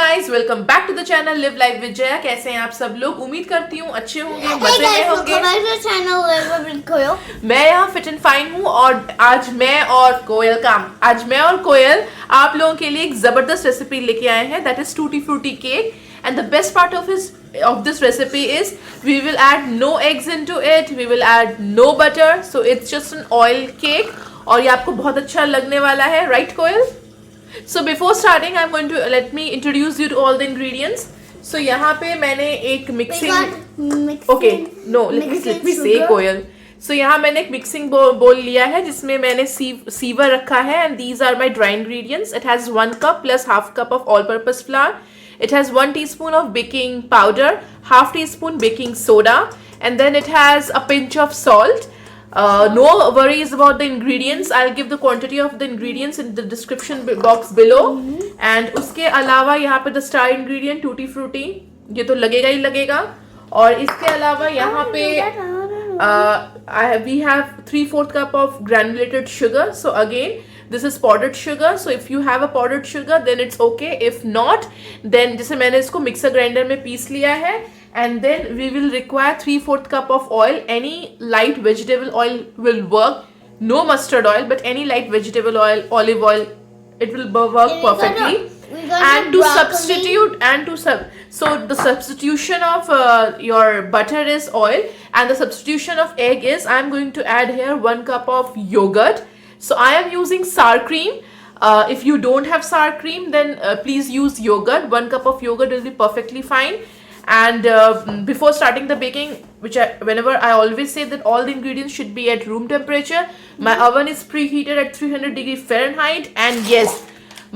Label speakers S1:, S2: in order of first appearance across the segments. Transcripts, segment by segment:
S1: Guys, welcome back to the channel live life with Jaya. कैसे हैं आप सब लोग? उम्मीद करती हूँ अच्छे होंगे, मजे में होंगे। मैं यहाँ फिट एंड फाइन हूँ और आज मैं और कोयल आप लोगों के लिए एक जबरदस्त रेसिपी लेके आए हैं, that is tutti frutti cake. And the best part of this recipe is we will add no eggs into it, we will add no butter, so it's just an oil cake और ये आपको बहुत अच्छा लगने वाला है, right coil? So before starting, I'm going to let me introduce you to all the ingredients. So यहाँ पे मैंने एक mixing let me say कोयल. So यहाँ मैंने एक mixing bowl लिया है जिसमें मैंने सीवर रखा है and these are my dry ingredients. It has 1 cup plus half cup of all-purpose flour. It has 1 teaspoon of baking powder, half teaspoon baking soda, and then it has a pinch of salt. No worries about the ingredients. I'll give the quantity of the ingredients in the description box below. And उसके अलावा यहाँ पे the star ingredient tutti frutti, ये तो लगेगा ही लगेगा. और इसके अलावा यहाँ पे we have 3/4 cup of granulated sugar. So again, this is powdered sugar. So if you have a powdered sugar, then it's okay. If not, then जैसे मैंने इसको मिक्सर ग्राइंडर में पीस लिया है. And then we will require 3/4 cup of oil. Any light vegetable oil will work. No mustard oil, but any light vegetable oil, olive oil, it will work perfectly. And to substitute so the substitution of your butter is oil, and the substitution of egg is I'm going to add here 1 cup of yogurt. So I am using sour cream. If you don't have sour cream, then please use yogurt. 1 cup of yogurt will be perfectly fine. And before starting the baking, whenever I always say that all the ingredients should be at room temperature. My oven is preheated at 300 degrees Fahrenheit, and yes,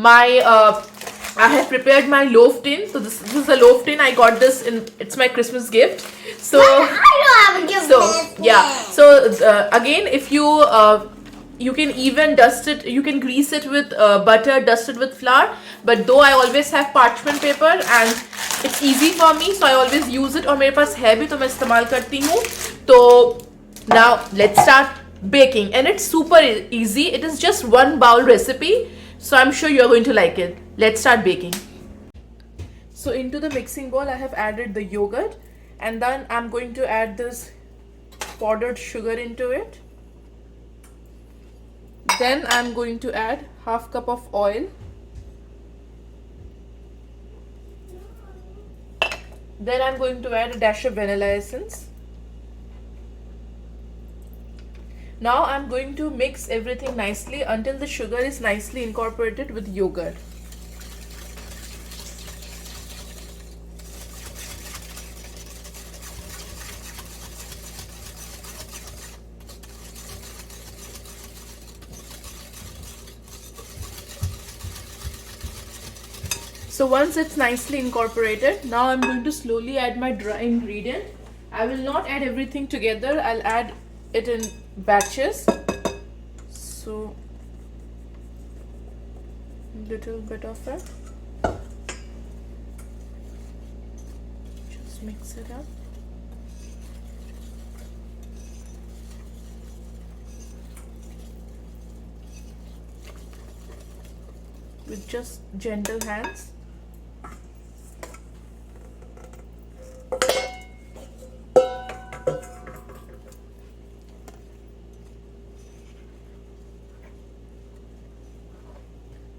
S1: I have prepared my loaf tin. So this is a loaf tin. I got this it's my Christmas gift. So
S2: I don't have a gift.
S1: So again, if you can even dust it, you can grease it with butter, dust it with flour, but though I always have parchment paper and it's easy for me, so I always use it. और मेरे पास है भी तो मैं इस्तेमाल करती हूँ. तो now let's start baking, and it's super easy. It is just 1 bowl recipe, so I'm sure you're going to like it. Let's start baking. So into the mixing bowl I have added the yogurt, and then I'm going to add this powdered sugar into it. Then I'm going to add half cup of oil. Then I'm going to add a dash of vanilla essence. Now I'm going to mix everything nicely until the sugar is nicely incorporated with yogurt. So once it's nicely incorporated, now I'm going to slowly add my dry ingredient. I will not add everything together. I'll add it in batches. So little bit of it. Just mix it up. With just gentle hands.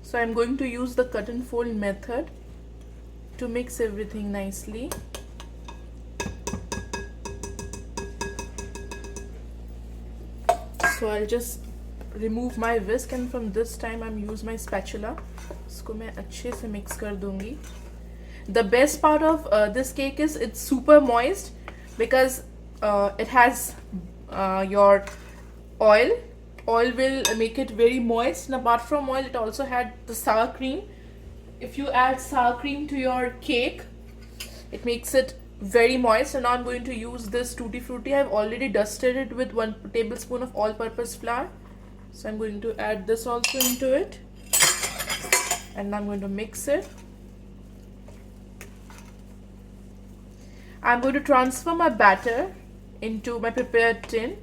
S1: So I'm going to use the cut and fold method to mix everything nicely. So I'll just remove my whisk, and from this time I'm use my spatula. इसको मैं अच्छे से mix कर दूंगी. The best part of this cake is it's super moist because it has your oil. Oil will make it very moist, and apart from oil it also had the sour cream. If you add sour cream to your cake, it makes it very moist. And now I'm going to use this tutti frutti. I've already dusted it with 1 tablespoon of all-purpose flour, so I'm going to add this also into it, and now I'm going to mix it. I'm going to transfer my batter into my prepared tin.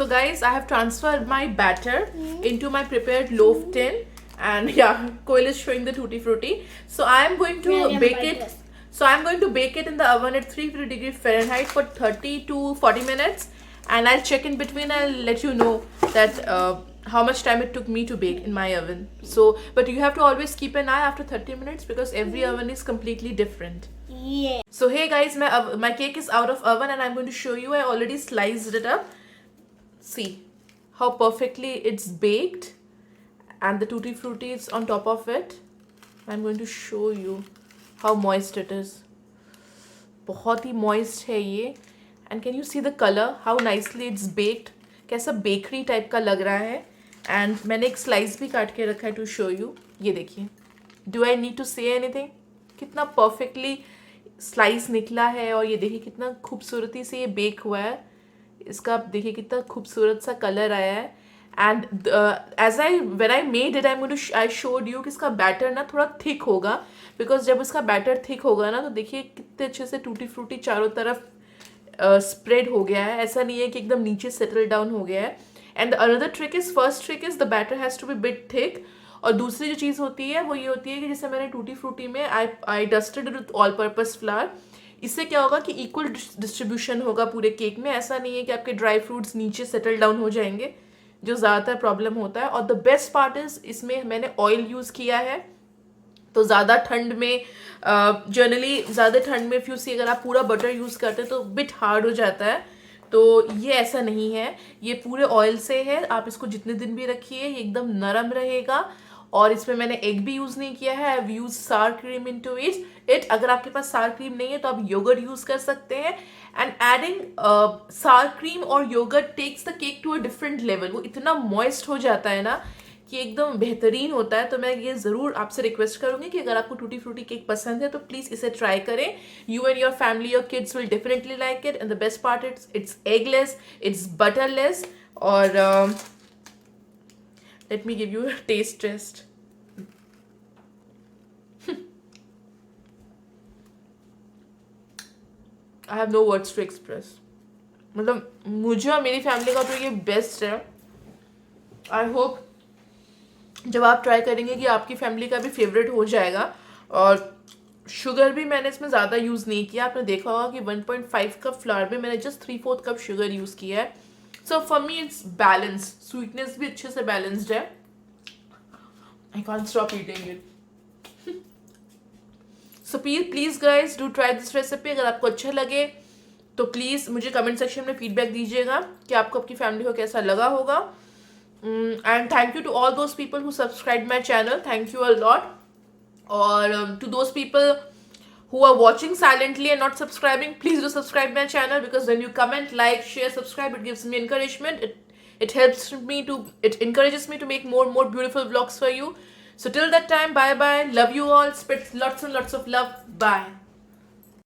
S1: So guys, I have transferred my batter into my prepared loaf tin, and yeah, Koil is showing the tutti frutti. So I am going to bake it. So I'm going to bake it in the oven at 350 degree Fahrenheit for 30 to 40 minutes, and I'll check in between. I'll let you know that how much time it took me to bake in my oven. So, but you have to always keep an eye after 30 minutes because every oven is completely different.
S2: Yeah.
S1: So hey guys, my cake is out of oven and I'm going to show you. I already sliced it up. See how perfectly it's baked, and the tutti frutti is on top of it. I'm going to show you how moist it is. बहुत ही moist है ये. And can you see the color? How nicely it's baked. कैसा bakery type का लग रहा है. And मैंने एक स्लाइस भी काट के रखा है to show you. ये देखिए. Do I need to say anything? कितना perfectly स्लाइस निकला है, और ये देखिए कितना खूबसूरती से ये बेक हुआ है. इसका आप देखिए कितना खूबसूरत सा कलर आया है. And when I made it I showed you कि इसका बैटर ना थोड़ा थिक होगा, बिकॉज जब इसका बैटर थिक होगा ना तो देखिए कितने अच्छे से टूटी फ्रूटी चारों तरफ स्प्रेड हो गया है. ऐसा नहीं है कि एकदम नीचे सेटल डाउन हो गया है. And another trick is, first trick is the batter has to be bit thick. और दूसरी जो चीज़ होती है वो ये होती है कि जैसे मैंने टूटी फ्रूटी में I dusted with all purpose flour. इससे क्या होगा कि इक्वल डिस्ट्रीब्यूशन होगा पूरे केक में. ऐसा नहीं है कि आपके ड्राई फ्रूट्स नीचे सेटल डाउन हो जाएंगे, जो ज़्यादातर प्रॉब्लम होता है. और द बेस्ट पार्ट इज़ इसमें मैंने ऑयल यूज़ किया है. तो ज़्यादा ठंड में जनरली ज़्यादा ठंड में फ्यू सी अगर आप पूरा बटर यूज़ करते हैं तो बिट हार्ड हो जाता है. तो ये ऐसा नहीं है, ये पूरे ऑयल से है. आप इसको जितने दिन भी रखिए ये एकदम नरम रहेगा. और इसमें मैंने एग भी यूज़ नहीं किया है. आई हैव यूज सार क्रीम इन टू इट. अगर आपके पास सार क्रीम नहीं है तो आप योगर्ट यूज़ कर सकते हैं. एंड एडिंग सार क्रीम और yogurt takes the cake to a different level. वो इतना मॉइस्ट हो जाता है ना कि एकदम बेहतरीन होता है. तो मैं ये ज़रूर आपसे रिक्वेस्ट करूँगी कि अगर आपको टूटी फ्रूटी केक पसंद है तो प्लीज़ इसे ट्राई करें. You and your family, your kids will definitely like it. And the best part it's eggless, it's butterless. और let me give you a taste test. I have no words to express. मतलब मुझे और मेरी family का तो ये best है. I hope जब आप ट्राई करेंगे कि आपकी फैमिली का भी फेवरेट हो जाएगा. और शुगर भी मैंने इसमें ज़्यादा यूज़ नहीं किया. आपने देखा होगा कि 1.5 कप फ्लावर में मैंने जस्ट 3/4 कप शुगर यूज़ किया है. So for me it's balance. Sweetness भी अच्छे से बैलेंस्ड है. I can't stop eating it. So please guys do try this recipe. अगर आपको अच्छा लगे तो प्लीज़ मुझे कमेंट सेक्शन में फीडबैक दीजिएगा कि आपको आपकी फैमिली को कैसा लगा होगा. And thank you to all those people who subscribe my channel. Thank you a lot. और to those people who are watching silently and not subscribing, please do subscribe my channel, because when you comment, like, share, subscribe, it gives me encouragement. It helps me to, it encourages me to make more beautiful vlogs for you. So till that time, bye bye. Love you all. Spread lots and lots of love. Bye.